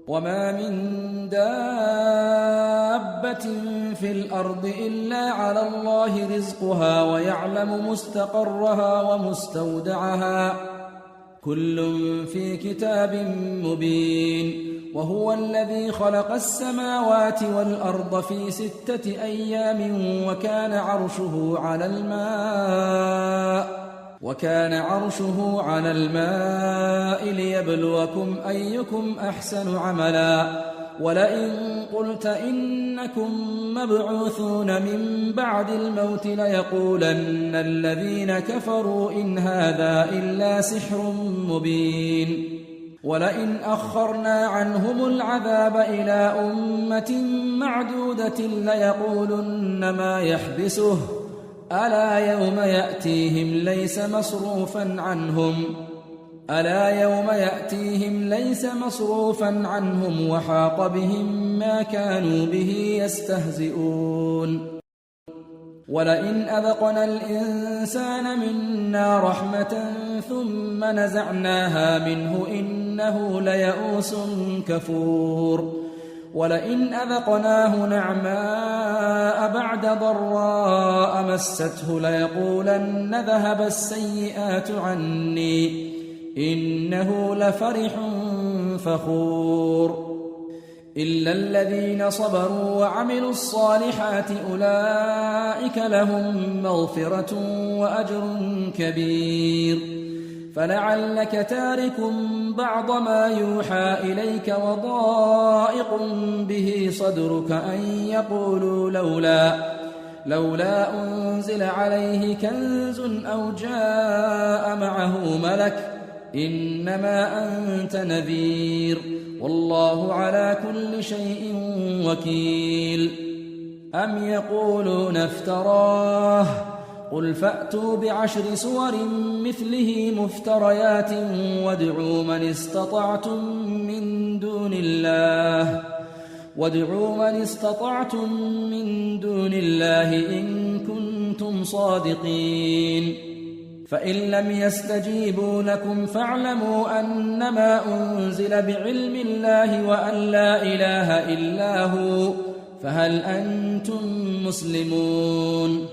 وما من دابة في الأرض إلا على الله رزقها ويعلم مستقرها ومستودعها كل في كتاب مبين. وهو الذي خلق السماوات والأرض في 6 أيام وكان عرشه على الماء ليبلوكم أيكم أحسن عملا. ولئن قلت إنكم مبعوثون من بعد الموت ليقولن الذين كفروا إن هذا إلا سحر مبين. ولئن أخرنا عنهم العذاب إلى أمة معدودة ليقولن ما يحبسه ألا يوم يأتيهم ليس مصروفا عنهم وحاق بهم ما كانوا به يستهزئون. ولئن أذقنا الإنسان منا رحمة ثم نزعناها منه إنه ليئوس كفور. ولئن أذقناه نعماء بعد ضراء مسته ليقولن ذهب السيئات عني إنه لفرح فخور. إلا الذين صبروا وعملوا الصالحات أولئك لهم مغفرة وأجر كبير. فلعلك تارك بعض ما يوحى إليك وضائق به صدرك أن يقولوا لولا أنزل عليه كنز أو جاء معه ملك إنما أنت نذير والله على كل شيء وكيل. أم يقولون افتراه قل فأتوا ب10 سور مثله مفتريات وادعوا من استطعتم من دون الله إن كنتم صادقين. فإن لم يستجيبوا لكم فاعلموا أنما أنزل بعلم الله وأن لا إله إلا هو فهل أنتم مسلمون؟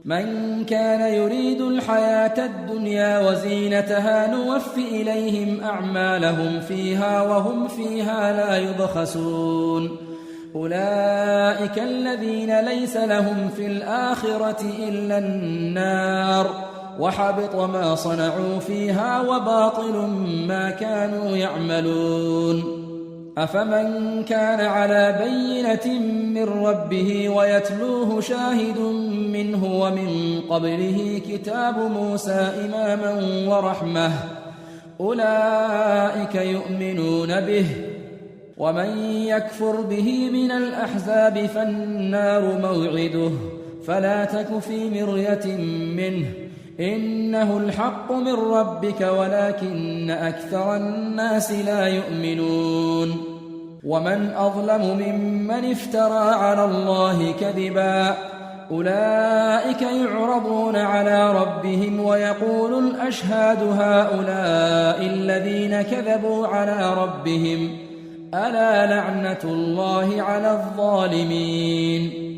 من كان يريد الحياة الدنيا وزينتها نوف إليهم أعمالهم فيها وهم فيها لا يبخسون. أولئك الذين ليس لهم في الآخرة إلا النار وحبط ما صنعوا فيها وباطل ما كانوا يعملون. أفمن كان على بينة من ربه ويتلوه شاهد منه ومن قبله كتاب موسى إماما ورحمة أولئك يؤمنون به. ومن يكفر به من الأحزاب فالنار موعده فلا تك في مرية منه إنه الحق من ربك ولكن أكثر الناس لا يؤمنون. ومن أظلم ممن افترى على الله كذبا أولئك يعرضون على ربهم ويقول الأشهاد هؤلاء الذين كذبوا على ربهم ألا لعنة الله على الظالمين.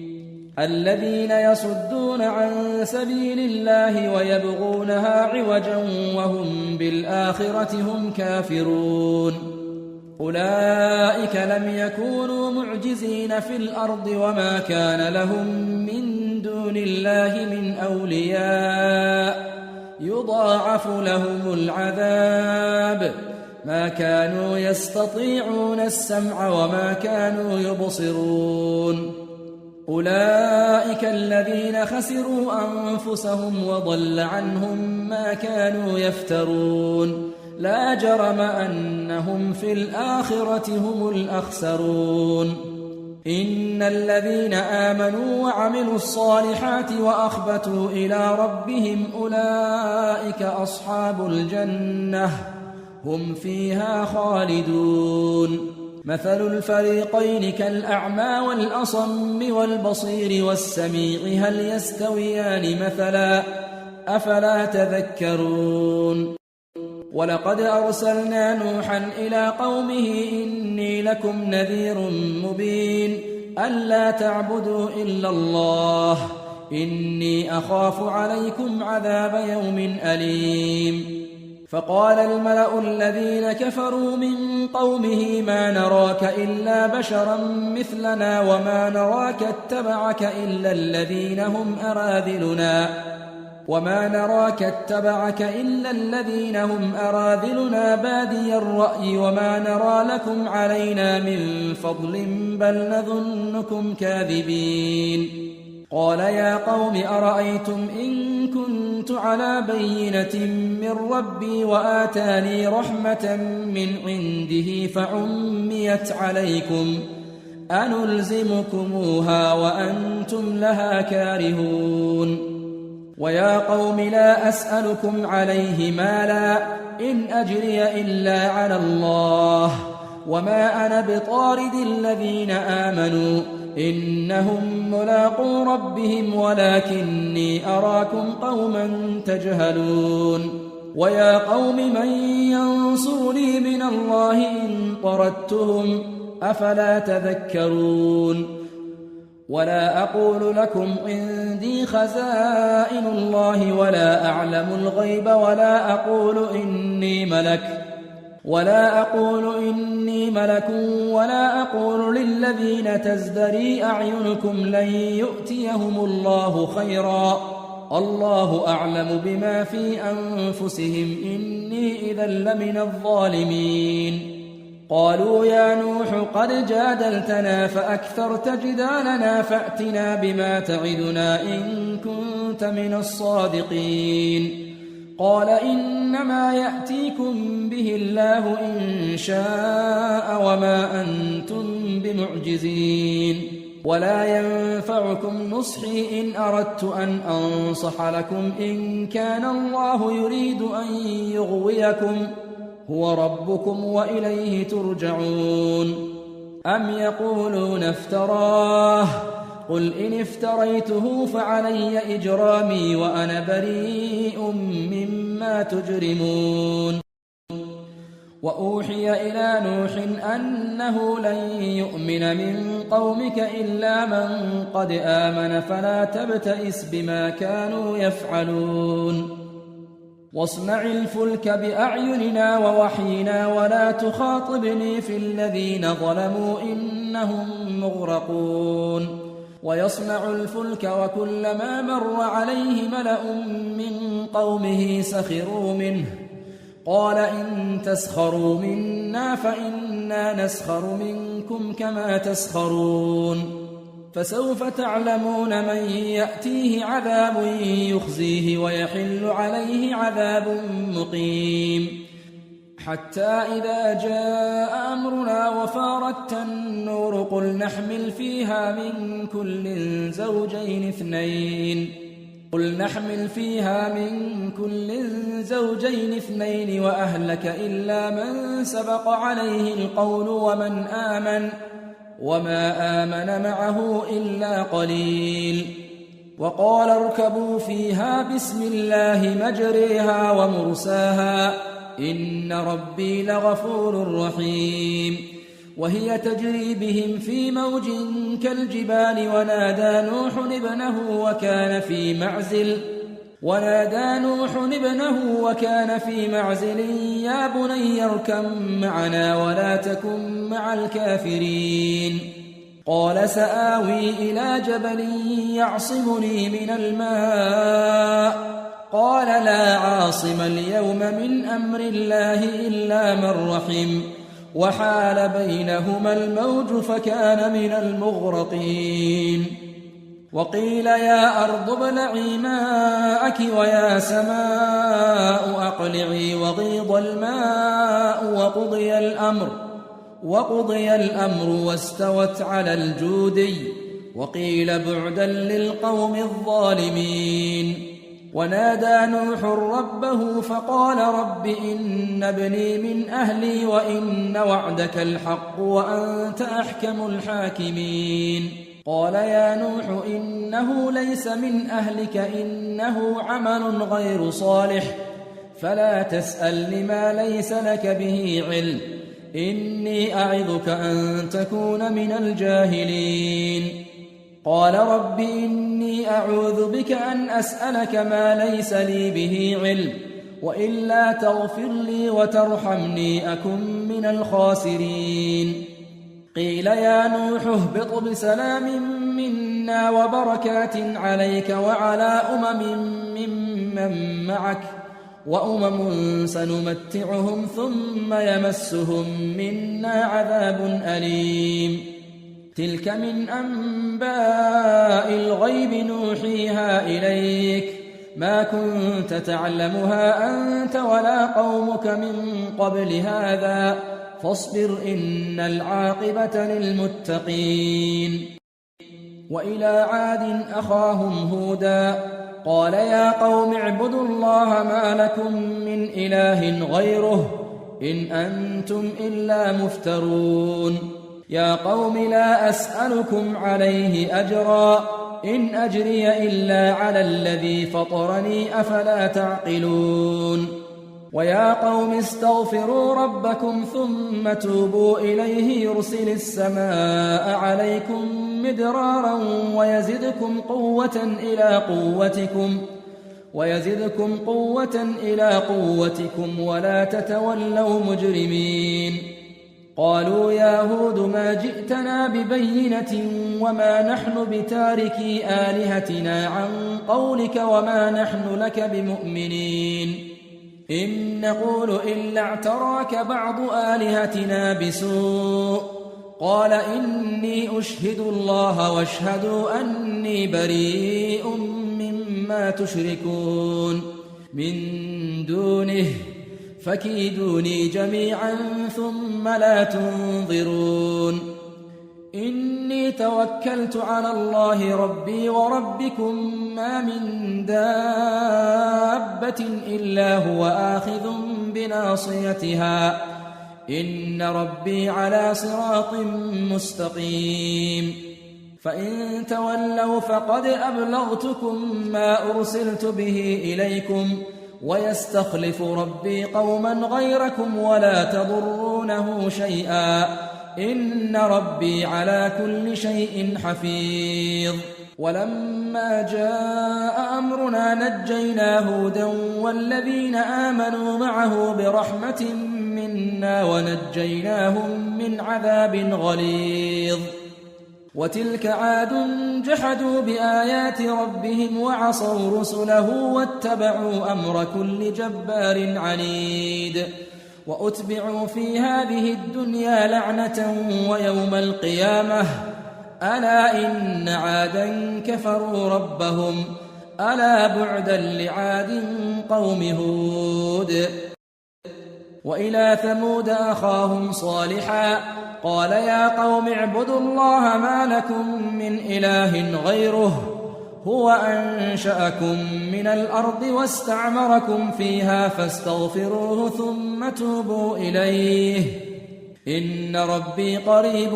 الذين يصدون عن سبيل الله ويبغونها عوجا وهم بالآخرة هم كافرون. أولئك لم يكونوا معجزين في الأرض وما كان لهم من دون الله من أولياء يضاعف لهم العذاب ما كانوا يستطيعون السمع وما كانوا يبصرون. أولئك الذين خسروا أنفسهم وضل عنهم ما كانوا يفترون. لا جرم أنهم في الآخرة هم الأخسرون. إن الذين آمنوا وعملوا الصالحات وأخبتوا إلى ربهم أولئك أصحاب الجنة هم فيها خالدون. مثل الفريقين كالأعمى والأصم والبصير والسميع هل يستويان مثلا أفلا تذكرون. ولقد أرسلنا نوحا إلى قومه إني لكم نذير مبين ألا تعبدوا إلا الله إني أخاف عليكم عذاب يوم أليم. فقال الملأ الذين كفروا من قومه ما نراك إلا بشرا مثلنا وما نراك اتبعك إلا الذين هم أراذلنا بادي الرأي وما نرى لكم علينا من فضل بل نظنكم كاذبين. قال يا قوم أرأيتم إن كنت على بينة من ربي وآتاني رحمة من عنده فعميت عليكم أنلزمكموها وأنتم لها كارهون. ويا قوم لا أسألكم عليه مالا إن أجري إلا على الله وما أنا بطارد الذين آمنوا إنهم ملاقو ربهم ولكني أراكم قوما تجهلون. ويا قوم من ينصرني من الله إن طردتهم أفلا تذكرون. ولا أقول لكم عندي خزائن الله ولا أعلم الغيب ولا أقول إني ملك ولا أقول للذين تزدري أعينكم لن يؤتيهم الله خيرا الله أعلم بما في أنفسهم إني إذا لمن الظالمين. قالوا يا نوح قد جادلتنا فأكثرت جدالنا فأتنا بما تعدنا إن كنت من الصادقين. قال إنما يأتيكم به الله إن شاء وما أنتم بمعجزين. ولا ينفعكم نصحي إن أردت أن أنصح لكم إن كان الله يريد أن يغويكم هو ربكم وإليه ترجعون. أم يقولون افتراه قل إن افتريته فعلي إجرامي وأنا بريء مما تجرمون. وأوحي إلى نوح أنه لن يؤمن من قومك إلا من قد آمن فلا تبتئس بما كانوا يفعلون. واصنع الفلك بأعيننا ووحينا ولا تخاطبني في الذين ظلموا إنهم مغرقون. ويصنع الفلك وكلما مر عليه ملأ من قومه سخروا منه قال إن تسخروا منا فإنا نسخر منكم كما تسخرون. فسوف تعلمون من يأتيه عذاب يخزيه ويحل عليه عذاب مقيم. حتى إذا جاء أمرنا وفارت النور قل نحمل فيها من كل زوجين اثنين وأهلك إلا من سبق عليه القول وما آمن معه إلا قليل. وقال اركبوا فيها بسم الله مجريها ومرساها إن ربي لغفور رحيم. وهي تجري بهم في موج كالجبال ونادى نوح ابنه وكان في معزل يا بني اركب معنا ولا تكن مع الكافرين. قال سآوي إلى جبل يعصمني من الماء قال لا عاصم اليوم من أمر الله إلا من رحم وحال بينهما الموج فكان من المغرقين. وقيل يا أرض ابلعي ماءك ويا سماء أقلعي وغيض الماء وقضي الأمر واستوت على الجودي وقيل بعدا للقوم الظالمين. ونادى نوح ربه فقال رب إن ابني من أهلي وإن وعدك الحق وأنت أحكم الحاكمين. قال يا نوح إنه ليس من أهلك إنه عمل غير صالح فلا تسأل لما ليس لك به علم إني أعظك أن تكون من الجاهلين. قال رب إني أعوذ بك أن أسألك ما ليس لي به علم، وإلا تغفر لي وترحمني أكن من الخاسرين. قيل يا نوح اهبط بسلام منا وبركات عليك وعلى ممن معك، وأمم سنمتعهم ثم يمسهم منا عذاب أليم. تلك من أنباء الغيب نوحيها إليك، ما كنت تعلمها أنت ولا قومك من قبل هذا، فاصبر إن العاقبة للمتقين. وإلى عاد أخاهم هودا قال يا قوم اعبدوا الله ما لكم من إله غيره إن أنتم إلا مفترون. يا قوم لا أسألكم عليه أجرا إن أجري إلا على الذي فطرني أفلا تعقلون. ويا قوم استغفروا ربكم ثم توبوا إليه يرسل السماء عليكم مدرارا ويزدكم قوة إلى قوتكم ولا تتولوا مجرمين. قالوا يا هود ما جئتنا ببينة وما نحن بتاركي آلهتنا عن قولك وما نحن لك بمؤمنين، إن نقول إلا اعتراك بعض آلهتنا بسوء. قال إني أشهد الله واشهدوا أني بريء مما تشركون من دونه فكيدوني جميعا ثم لا تنظرون. إني توكلت على الله ربي وربكم ما من دابة إلا هو آخذ بناصيتها إن ربي على صراط مستقيم. فإن تولوا فقد أبلغتكم ما أرسلت به إليكم ويستخلف ربي قوما غيركم ولا تضرونه شيئا إن ربي على كل شيء حفيظ. ولما جاء أمرنا نجينا هودا والذين آمنوا معه برحمة منا ونجيناهم من عذاب غليظ. وتلك عاد جحدوا بآيات ربهم وعصوا رسله واتبعوا أمر كل جبار عنيد. وأتبعوا في هذه الدنيا لعنة ويوم القيامة ألا إن عادا كفروا ربهم ألا بعدا لعاد قوم هود. وإلى ثمود أخاهم صالحا قال يا قوم اعبدوا الله ما لكم من إله غيره هو أنشأكم من الأرض واستعمركم فيها فاستغفروه ثم توبوا إليه إن ربي قريب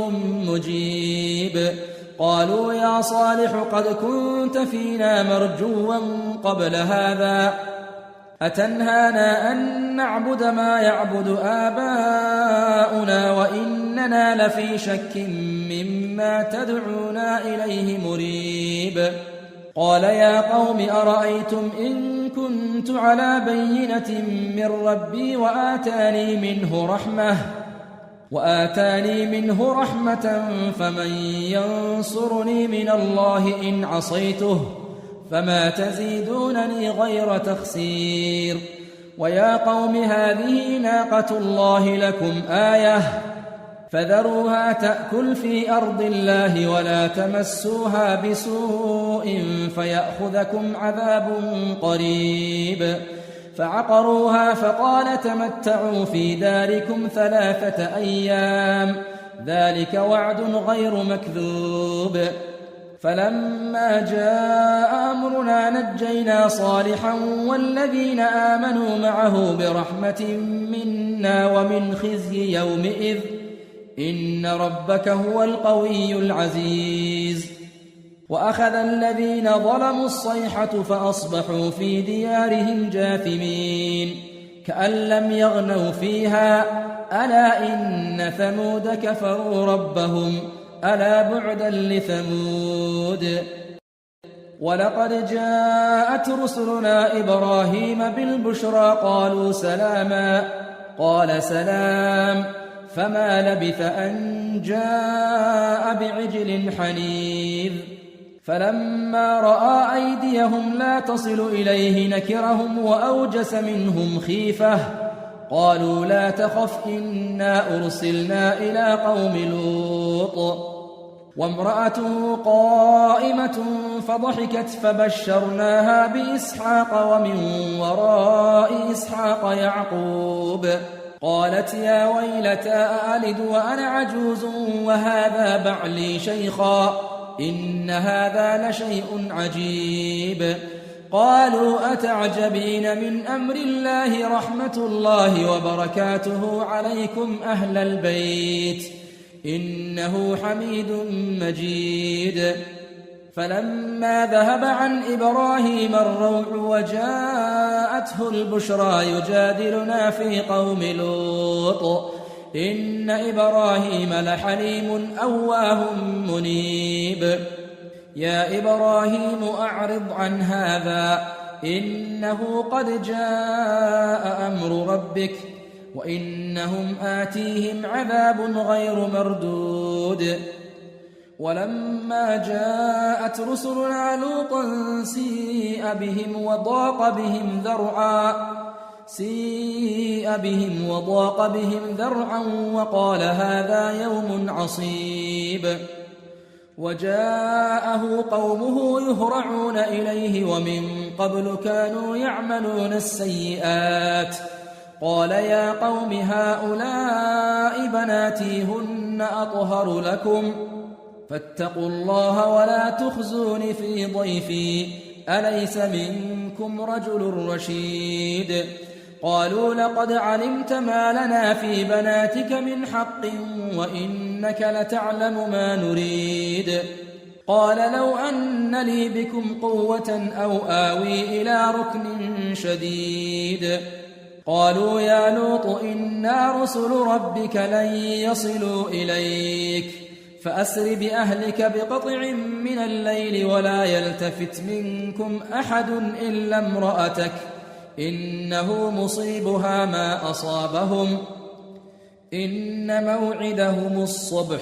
مجيب. قالوا يا صالح قد كنت فينا مرجوا قبل هذا أتنهانا أن نعبد ما يعبد آباؤنا وإننا لفي شك مما تدعونا إليه مريب. قال يا قوم أرأيتم إن كنت على بينة من ربي وآتاني منه رحمة فمن ينصرني من الله إن عصيته فما تزيدونني غير تخسير. ويا قوم هذه ناقة الله لكم آية فذروها تأكل في أرض الله ولا تمسوها بسوء فيأخذكم عذاب قريب. فعقروها فقال تمتعوا في داركم 3 أيام ذلك وعد غير مكذوب. فلما جاء أمرنا نجينا صالحا والذين آمنوا معه برحمة منا ومن خزي يومئذ إن ربك هو القوي العزيز. وأخذ الذين ظلموا الصيحة فأصبحوا في ديارهم جاثمين كأن لم يغنوا فيها ألا إن ثمود كفروا ربهم ألا بعدا لثمود ولقد جاءت رسلنا إبراهيم بالبشرى قالوا سلاما قال سلام فما لبث أن جاء بعجل حنيذ فلما رأى أيديهم لا تصل إليه نكرهم وأوجس منهم خيفة قالوا لا تخف إنا أرسلنا إلى قوم لوط وامرأته قائمة فضحكت فبشرناها بإسحاق ومن وراء إسحاق يعقوب قالت يا ويلتى أألد وأنا عجوز وهذا بعلي شيخا إن هذا لشيء عجيب قالوا أتعجبين من أمر الله رحمة الله وبركاته عليكم أهل البيت إنه حميد مجيد فلما ذهب عن إبراهيم الروع وجاءته البشرى يجادلنا في قوم لوط إن إبراهيم لحليم أواه منيب يا إبراهيم أعرض عن هذا إنه قد جاء أمر ربك وإنهم آتيهم عذاب غير مردود ولما جاءت رسلنا لوطا سيء بهم وضاق بهم ذرعا وقال هذا يوم عصيب وجاءه قومه يهرعون إليه ومن قبل كانوا يعملون السيئات قال يا قوم هؤلاء بناتي هن أطهر لكم فاتقوا الله ولا تخزون في ضيفي أليس منكم رجل رشيد قالوا لقد علمت ما لنا في بناتك من حق وإنك لتعلم ما نريد قال لو أن لي بكم قوة أو آوي إلى ركن شديد قالوا يا لوط إنا رسل ربك لن يصلوا إليك فأسر بأهلك بقطع من الليل ولا يلتفت منكم أحد إلا امرأتك إنه مصيبها ما أصابهم إن موعدهم الصبح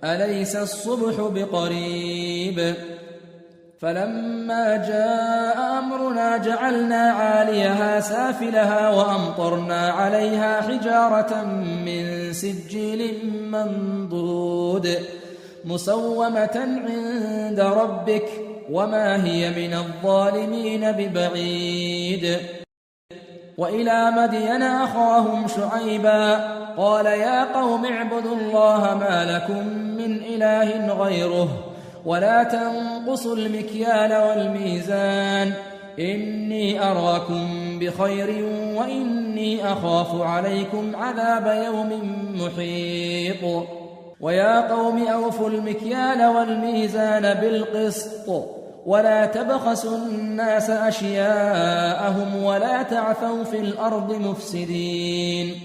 أليس الصبح بقريب فلما جاء أمرنا جعلنا عاليها سافلها وأمطرنا عليها حجارة من سجيل منضود مسومة عند ربك وما هي من الظالمين ببعيد وإلى مدين أخاهم شعيبا قال يا قوم اعبدوا الله ما لكم من إله غيره ولا تنقصوا المكيال والميزان إني أراكم بخير وإني أخاف عليكم عذاب يوم محيط ويا قوم أوفوا المكيال والميزان بالقسط ولا تبخسوا الناس أشياءهم ولا تعثوا في الأرض مفسدين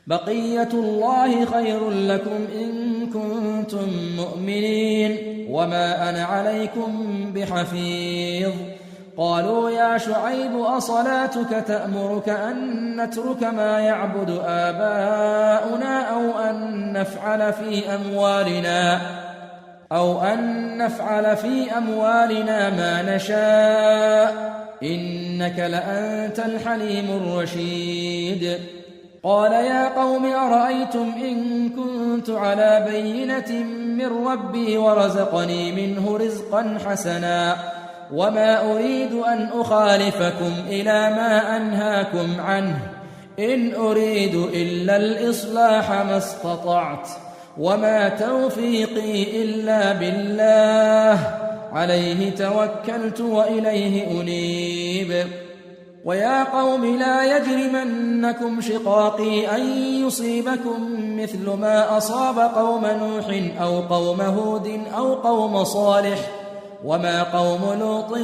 بقية الله خير لكم إن كنتم مؤمنين وما أنا عليكم بحفيظ قالوا يا شعيب أصلاتك تأمرك أن نترك ما يعبد آباؤنا أو أن نفعل في أموالنا ما نشاء إنك لأنت الحليم الرشيد قال يا قوم أرأيتم إن كنت على بينة من ربي ورزقني منه رزقا حسنا وما أريد أن أخالفكم إلى ما أنهاكم عنه إن أريد إلا الإصلاح ما استطعت وما توفيقي إلا بالله عليه توكلت وإليه أنيب ويا قوم لا يجرمنكم شقاقي أن يصيبكم مثل ما أصاب قوم نوح أو قوم هود أو قوم صالح وما قوم لوط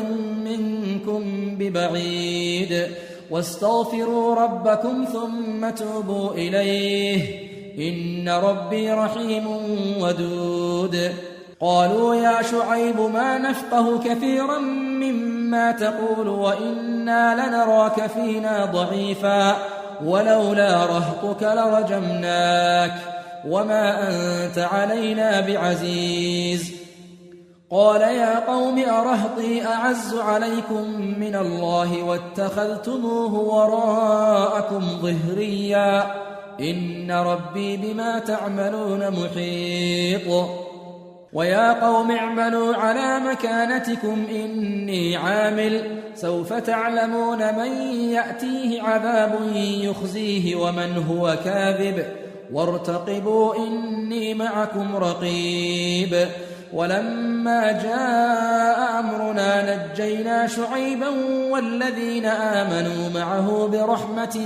منكم ببعيد واستغفروا ربكم ثم توبوا إليه إن ربي رحيم ودود. قالوا يا شعيب ما نفقه كثيرا مما تقول وإنا لنراك فينا ضعيفا ولولا رهطك لرجمناك وما أنت علينا بعزيز. قال يا قوم أرهطي أعز عليكم من الله واتخذتموه وراءكم ظهريا إن ربي بما تعملون محيط. ويا قوم اعملوا على مكانتكم إني عامل سوف تعلمون من يأتيه عذاب يخزيه ومن هو كاذب وارتقبوا إني معكم رقيب. ولما جاء أمرنا نجينا شعيبا والذين آمنوا معه برحمة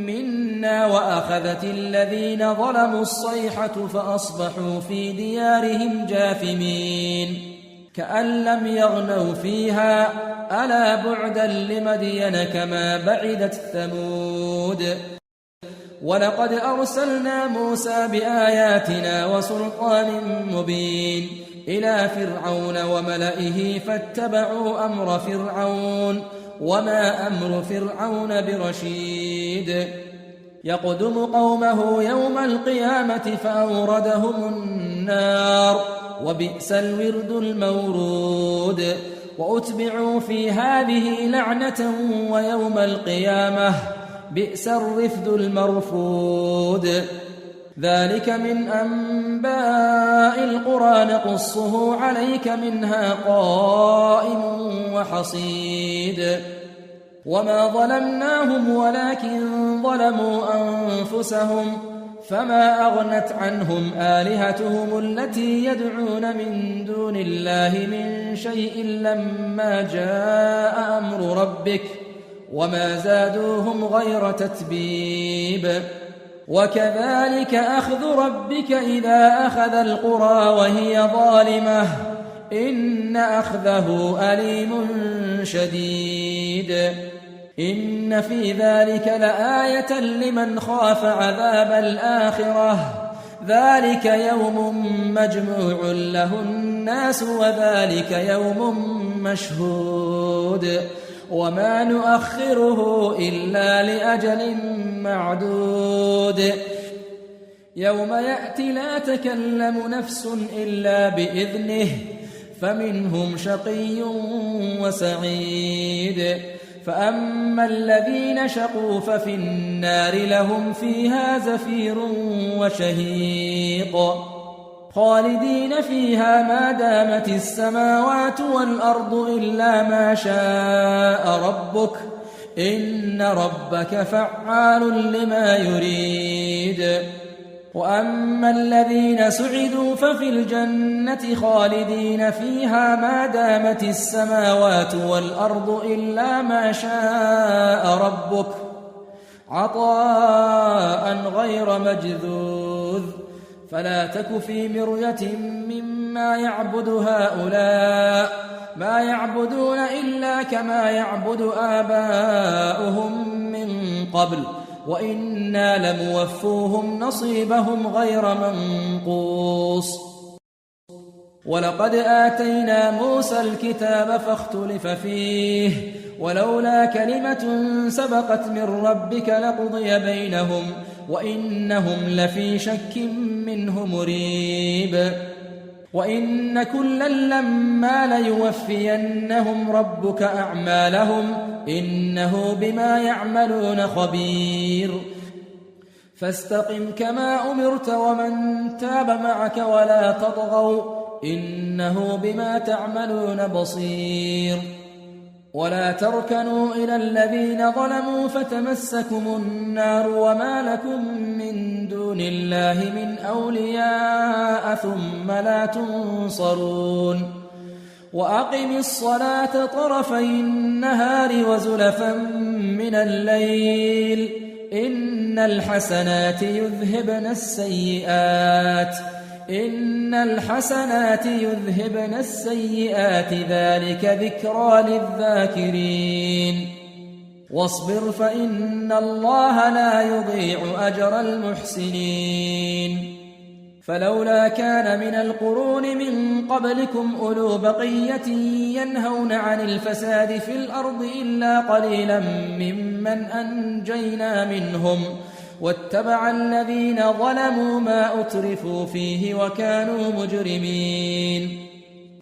منا وأخذت الذين ظلموا الصيحة فأصبحوا في ديارهم جاثمين كأن لم يغنوا فيها ألا بعدا لمدين كما بعدت ثمود. ولقد أرسلنا موسى بآياتنا وسلطان مبين إلى فرعون وملئه فاتبعوا أمر فرعون وما أمر فرعون برشيد. يقدم قومه يوم القيامة فأوردهم النار وبئس الورد المورود. وأتبعوا في هذه لعنة ويوم القيامة بئس الرفد المرفود. ذلك من أنباء القرى نقصه عليك منها قائم وحصيد. وما ظلمناهم ولكن ظلموا أنفسهم فما أغنت عنهم آلهتهم التي يدعون من دون الله من شيء لما جاء أمر ربك وما زادوهم غير تتبيب. وكذلك أخذ ربك إذا أخذ القرى وهي ظالمة إن أخذه أليم شديد. إن في ذلك لآية لمن خاف عذاب الآخرة ذلك يوم مجموع له الناس وذلك يوم مشهود وما نؤخره إلا لأجل معدود. يوم يأتي لا تكلم نفس إلا بإذنه فمنهم شقي وسعيد. فأما الذين شقوا ففي النار لهم فيها زفير وشهيق خالدين فيها ما دامت السماوات والأرض إلا ما شاء ربك إن ربك فعال لما يريد. وأما الذين سعدوا ففي الجنة خالدين فيها ما دامت السماوات والأرض إلا ما شاء ربك عطاء غير مجذوذ. فلا تك في مرية مما يعبد هؤلاء ما يعبدون إلا كما يعبد آباؤهم من قبل وإنا لموفوهم نصيبهم غير منقوص. ولقد آتينا موسى الكتاب فاختلف فيه ولولا كلمة سبقت من ربك لقضي بينهم وإنهم لفي شك منه مريب. وإن كلا لما ليوفينهم ربك أعمالهم إنه بما يعملون خبير. فاستقم كما أمرت ومن تاب معك ولا تطغوا إنه بما تعملون بصير. ولا تركنوا إلى الذين ظلموا فتمسكم النار وما لكم من دون الله من أولياء ثم لا تنصرون. وأقم الصلاة طرفي النهار وزلفا من الليل إن الحسنات يذهبن السيئات إن الحسنات يذهبن السيئات ذلك ذكرى للذاكرين واصبر فإن الله لا يضيع أجر المحسنين فلولا كان من القرون من قبلكم أولو بقية ينهون عن الفساد في الأرض إلا قليلا ممن أنجينا منهم واتبع الذين ظلموا ما أترفوا فيه وكانوا مجرمين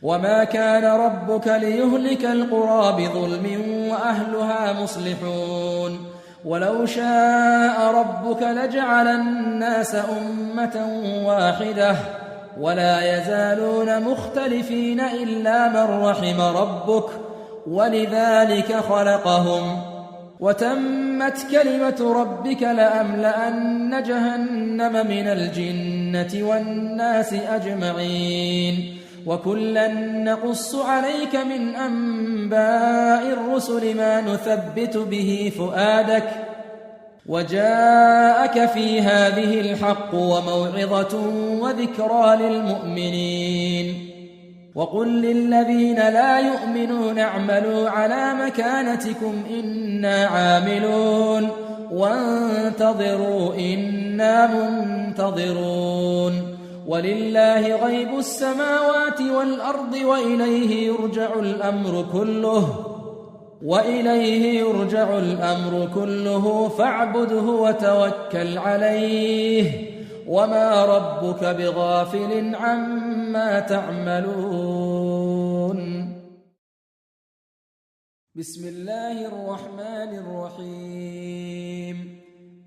وما كان ربك ليهلك القرى بظلم وأهلها مصلحون ولو شاء ربك لجعل الناس أمة واحدة ولا يزالون مختلفين إلا من رحم ربك ولذلك خلقهم وتمت كلمة ربك لأملأن جهنم من الجنة والناس أجمعين وكلا نقص عليك من أنباء الرسل ما نثبت به فؤادك وجاءك في هذه الحق وموعظة وذكرى للمؤمنين وقل للذين لا يؤمنون اعملوا على مكانتكم إنا عاملون وانتظروا إنا منتظرون ولله غيب السماوات والأرض وإليه يرجع الأمر كله فاعبده وتوكل عليه وما ربك بغافل عما تعملون بسم الله الرحمن الرحيم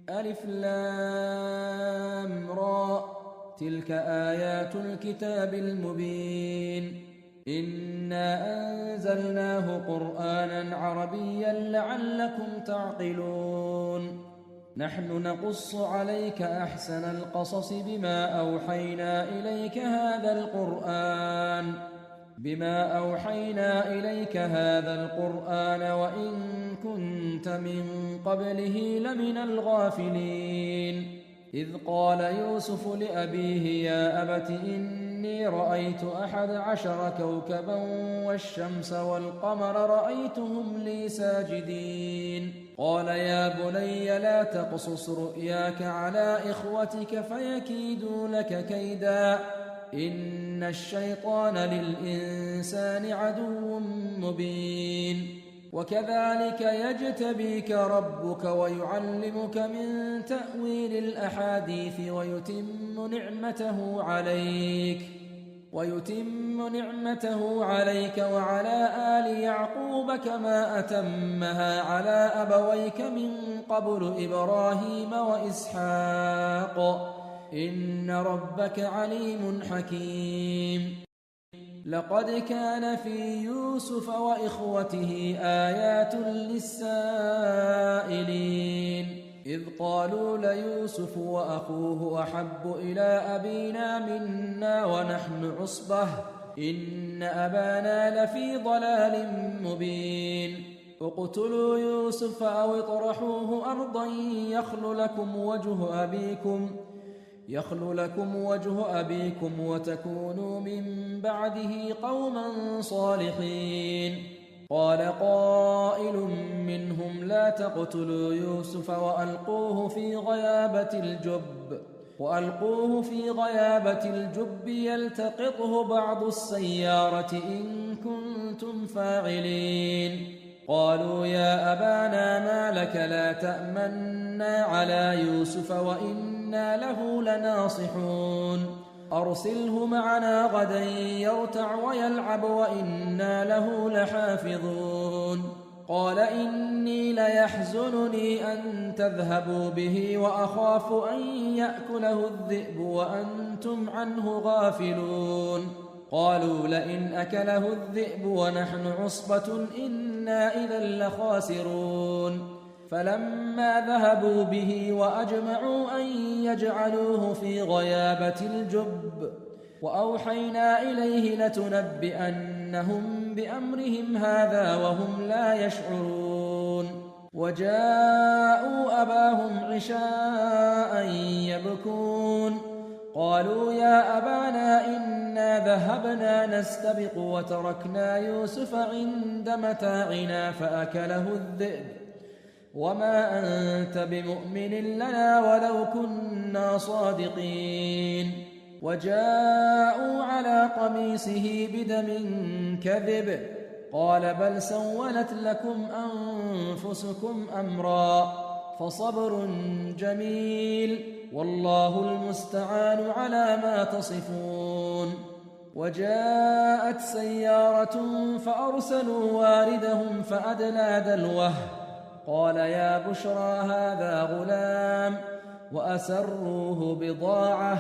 ألف لام را تلك آيات الكتاب المبين إنا أنزلناه قرآنا عربيا لعلكم تعقلون نحن نقص عليك أحسن القصص بما أوحينا إليك هذا القرآن وإن كنت من قبله لمن الغافلين إذ قال يوسف لأبيه يا أبت إني رأيت 11 كوكبا والشمس والقمر رأيتهم لي ساجدين قال يا بني لا تقصص رؤياك على إخوتك فيكيدوا لك كيدا إن الشيطان للإنسان عدو مبين وكذلك يجتبيك ربك ويعلمك من تأويل الأحاديث ويتم نعمته عليك وعلى آل يعقوب كما أتمها على أبويك من قبل إبراهيم وإسحاق إن ربك عليم حكيم لقد كان في يوسف وإخوته آيات للسائلين إذ قالوا ليوسف وأخوه أحب إلى أبينا منا ونحن عصبة إن أبانا لفي ضلال مبين اقتلوا يوسف أو اطرحوه أرضا يخل لكم وجه أبيكم وتكونوا من بعده قوما صالحين قال قائل منهم لا تقتلوا يوسف وألقوه في غيابة الجب يلتقطه بعض السيارة إن كنتم فاعلين قالوا يا أبانا ما لك لا تأمنا على يوسف وإنا له لناصحون أرسله معنا غدا يرتع ويلعب وإنا له لحافظون قال إني ليحزنني أن تذهبوا به وأخاف أن يأكله الذئب وأنتم عنه غافلون قالوا لئن أكله الذئب ونحن عصبة إنا إذا لخاسرون فلما ذهبوا به وأجمعوا أن يجعلوه في غيابة الجب وأوحينا إليه لتنبئنهم بأمرهم هذا وهم لا يشعرون وجاءوا أباهم عشاء يبكون قالوا يا أبانا إنا ذهبنا نستبق وتركنا يوسف عند متاعنا فأكله الذئب وما أنت بمؤمن لنا ولو كنا صادقين. وجاءوا على قميصه بدم كذب قال بل سولت لكم أنفسكم أمرا فصبر جميل والله المستعان على ما تصفون. وجاءت سيارة فأرسلوا واردهم فأدلى دلوه قال يا بشرى هذا غلام وأسروه بضاعة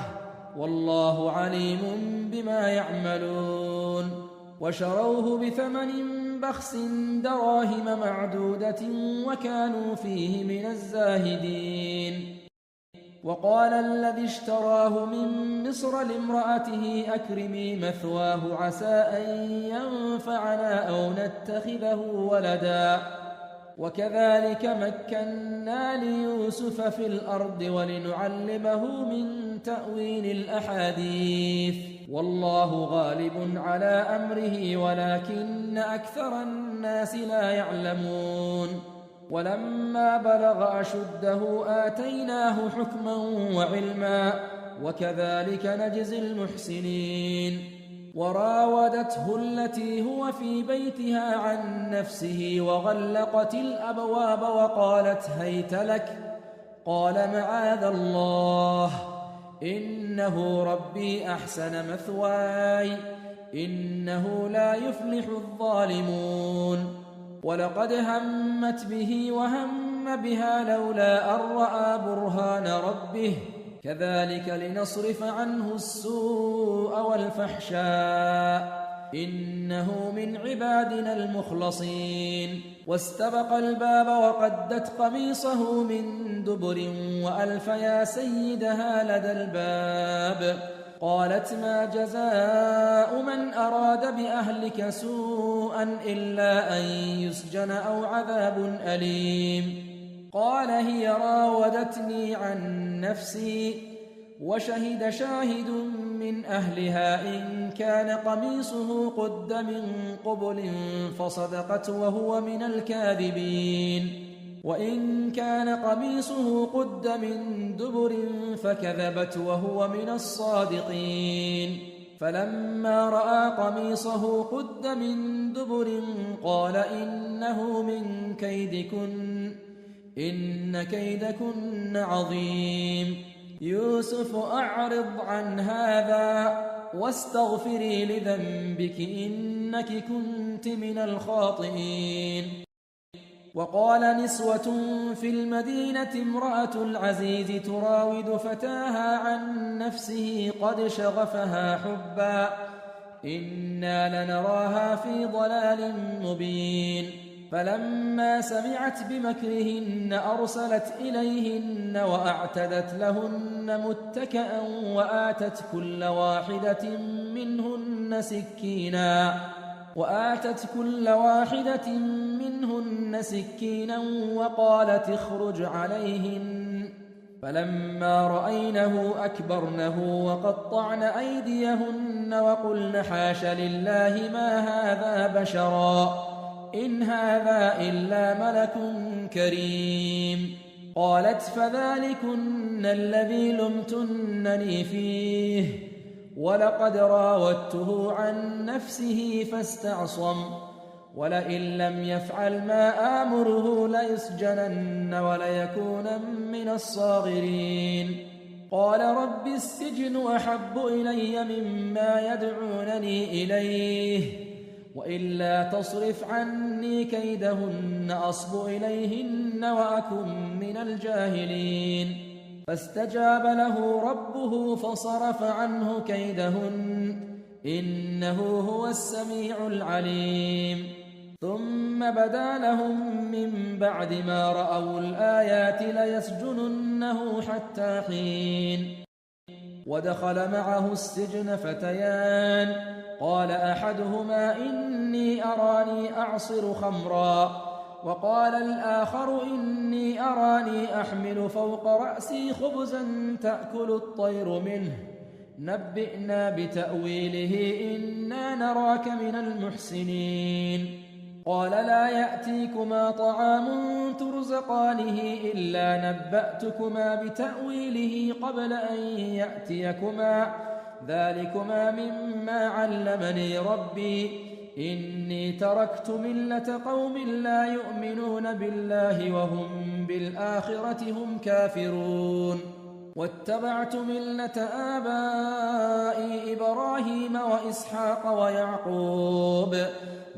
والله عليم بما يعملون. وشروه بثمن بخس دراهم معدودة وكانوا فيه من الزاهدين. وقال الذي اشتراه من مصر لامرأته أكرمي مثواه عسى أن ينفعنا أو نتخذه ولدا وكذلك مكنا ليوسف في الأرض ولنعلمه من تأويل الأحاديث والله غالب على أمره ولكن أكثر الناس لا يعلمون. ولما بلغ أشده آتيناه حكما وعلما وكذلك نجزي المحسنين. وراودته التي هو في بيتها عن نفسه وغلقت الأبواب وقالت هيت لك قال معاذ الله إنه ربي أحسن مثواي إنه لا يفلح الظالمون. ولقد همت به وهم بها لولا أن رأى برهان ربه كذلك لنصرف عنه السوء والفحشاء إنه من عبادنا المخلصين. واستبق الباب وقدت قميصه من دبر وألف يا سيدها لدى الباب قالت ما جزاء من أراد بأهلك سوءا إلا أن يسجن أو عذاب أليم. قال هي راودتني عن نفسي وشهد شاهد من أهلها إن كان قميصه قد من قبل فصدقت وهو من الكاذبين وإن كان قميصه قد من دبر فكذبت وهو من الصادقين. فلما رأى قميصه قد من دبر قال إنه من كيدكن إن كيدكن عظيم. يوسف أعرض عن هذا واستغفري لذنبك إنك كنت من الخاطئين. وقال نسوة في المدينة امرأة العزيز تراود فتاها عن نفسه قد شغفها حبا إنا لنراها في ضلال مبين. فلما سمعت بمكرهن أرسلت إليهن وأعتدت لهن متكأ وآتت كل واحدة منهن سكينا وقالت اخرج عليهن. فلما رأينه أكبرنه وقطعن أيديهن وقلن حاش لله ما هذا بشرا إن هذا إلا ملك كريم. قالت فذلكن الذي لمتنني فيه ولقد راودته عن نفسه فاستعصم ولئن لم يفعل ما آمره ليسجنن وليكونن من الصاغرين. قال رب السجن أحب إلي مما يدعونني إليه وإلا تصرف عني كيدهن أصب إليهن وأكن من الجاهلين. فاستجاب له ربه فصرف عنه كيدهن إنه هو السميع العليم. ثم بدا لهم من بعد ما رأوا الآيات ليسجننه حتى حين. ودخل معه السجن فتيان قال أحدهما إني أراني أعصر خمرا وقال الآخر إني أراني أحمل فوق رأسي خبزا تأكل الطير منه نبئنا بتأويله إنا نراك من المحسنين قال لا يأتيكما طعام ترزقانه إلا نبأتكما بتأويله قبل أن يأتيكما ذلكما مما علمني ربي إني تركت ملة قوم لا يؤمنون بالله وهم بالآخرة هم كافرون واتبعت ملة آبائي إبراهيم وإسحاق ويعقوب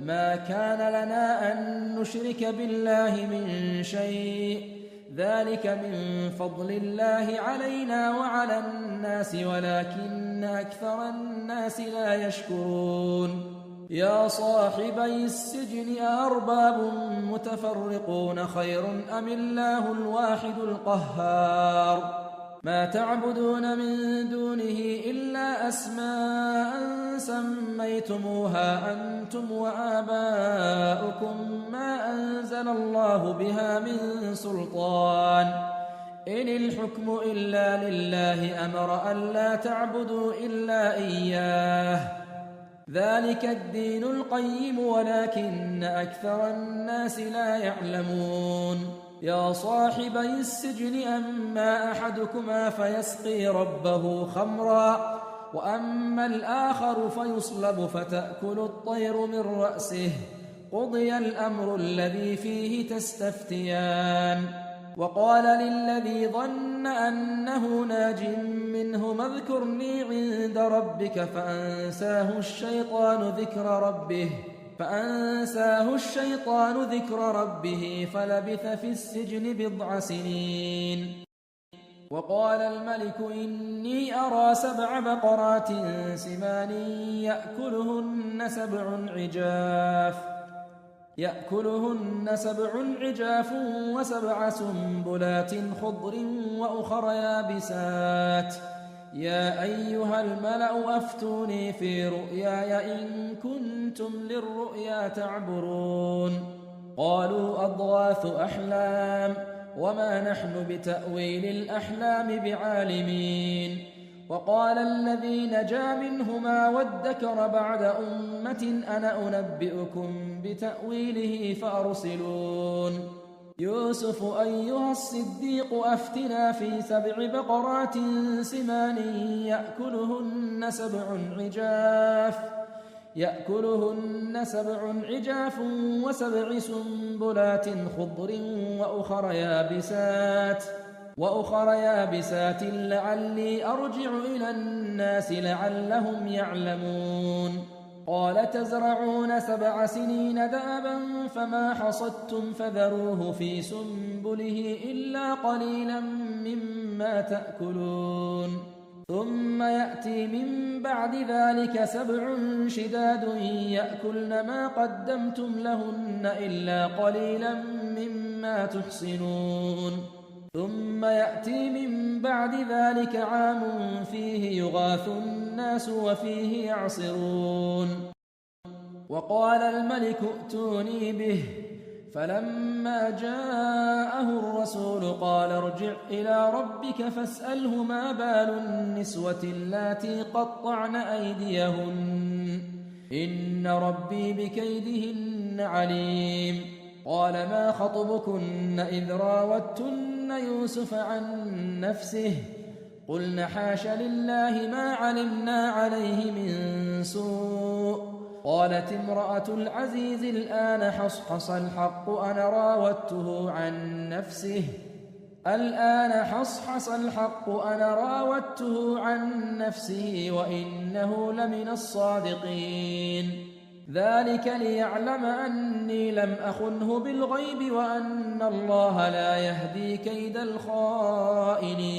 ما كان لنا أن نشرك بالله من شيء ذلك من فضل الله علينا وعلى الناس ولكن أكثر الناس لا يشكرون يا صاحبي السجن أأرباب متفرقون خير أم الله الواحد القهار ما تعبدون من دونه إلا أسماء سميتموها أنتم وآباؤكم ما أنزل الله بها من سلطان إن الحكم إلا لله أمر ألا تعبدوا إلا إياه ذلك الدين القيم ولكن أكثر الناس لا يعلمون يا صاحبي السجن أما أحدكما فيسقي ربه خمرا وأما الآخر فيصلب فتأكل الطير من رأسه قضي الأمر الذي فيه تستفتيان وقال للذي ظن أنه ناج منهما اذكرني عند ربك فأنساه الشيطان ذكر ربه فلبث في السجن بضع سنين وقال الملك إني أرى 7 بقرات سمان يأكلهن 7 عجاف و7 سنبلات خضر وأخر يابسات يا أيها الملأ أفتوني في رؤياي إن كنتم للرؤيا تعبرون قالوا أضغاث أحلام وما نحن بتأويل الأحلام بعالمين وقال الذي نجا منهما وادكر بعد أمة أنا أنبئكم بتأويله فأرسلون يوسف أيها الصديق أفتنا في 7 بقرات سمان يأكلهن 7 عجاف و7 سنبلات خضر وأخر يابسات لعلي أرجع إلى الناس لعلهم يعلمون قال تزرعون 7 سنين دابا فما حصدتم فذروه في سنبله إلا قليلا مما تأكلون ثم يأتي من بعد ذلك 7 شداد يأكلن ما قدمتم لهن إلا قليلا مما تحصنون ثم يأتي من بعد ذلك عام فيه يغاث الناس وفيه يعصرون وقال الملك ائتوني به فلما جاءه الرسول قال ارجع إلى ربك فاسأله ما بال النسوة اللاتي قطعن أيديهن إن ربي بكيدهن عليم قال ما خطبكن إذ راوتن يوسف عن نفسه قلن حاش لله ما علمنا عليه من سوء قالت امرأة العزيز الآن حصحص الحق أنا راودته عن نفسه وإنه لمن الصادقين ذلك ليعلم أني لم أخنه بالغيب وأن الله لا يهدي كيد الخائنين